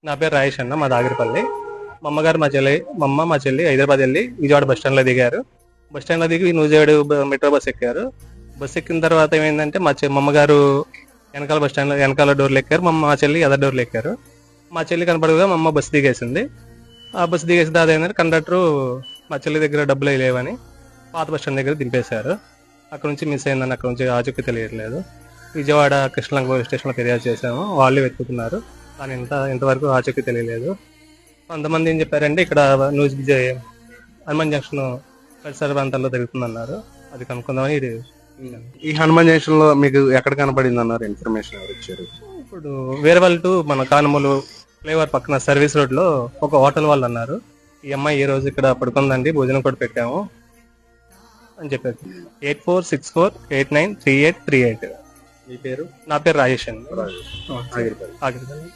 నా పేరు రాయేష్ అన్న, మా దాగిరిపల్లి. మా అమ్మగారు మా చెల్లి హైదరాబాద్ వెళ్ళి విజయవాడ బస్ స్టాండ్ లో దిగారు. బస్ స్టాండ్ లో దిగి నూజివేడు మెట్రో బస్ ఎక్కారు. బస్ ఎక్కిన తర్వాత ఏమైందంటే మా అమ్మగారు వెనకాల బస్ స్టాండ్ లో వెనకాల డోర్లు ఎక్కారు, మా చెల్లి అదర్ డోర్లు ఎక్కారు. మా చెల్లి కనపడగా మా అమ్మ బస్సు దిగేసింది. ఆ బస్సు దిగేసి అదేంటంటే కండక్టర్ మా చెల్లి దగ్గర డబ్బులు లేవని పాత బస్ స్టాండ్ దగ్గర దింపేశారు. అక్కడ నుంచి మిస్ అయిందని అక్కడ నుంచి ఆచూకీ తెలియట్లేదు. విజయవాడ కృష్ణలంక పోలీస్ స్టేషన్లో ఫిర్యాదు చేశాము, వాళ్ళు వెతుకుతున్నారు. కానీ ఇంతవరకు ఆచూకీ తెలియలేదు. కొంతమంది ఏం చెప్పారంటే ఇక్కడ హనుమాన్ జంక్షన్ పరిసర ప్రాంతాల్లో తిరుగుతుందన్నారు. అది కనుక్కుందామని ఇది. ఈ హనుమాన్ జంక్షన్ లో మీకు ఎక్కడ కనపడింది అన్నారు? ఇన్ఫర్మేషన్ ఎవరు ఇచ్చారు? ఇప్పుడు వేరేవాళ్ళు టు మన కానమూలు ఫ్లేవర్ పక్కన సర్వీస్ రోడ్ లో ఒక హోటల్ వాళ్ళు అన్నారు, ఈ అమ్మాయి ఈ రోజు ఇక్కడ పడుకుందండి, భోజనం కూడా పెట్టాము అని చెప్పారు. 8464893838. మీ పేరు? నా పేరు రాజేష్ అండి. ఆగిరిపల్లి. ఆగిరిపల్లి.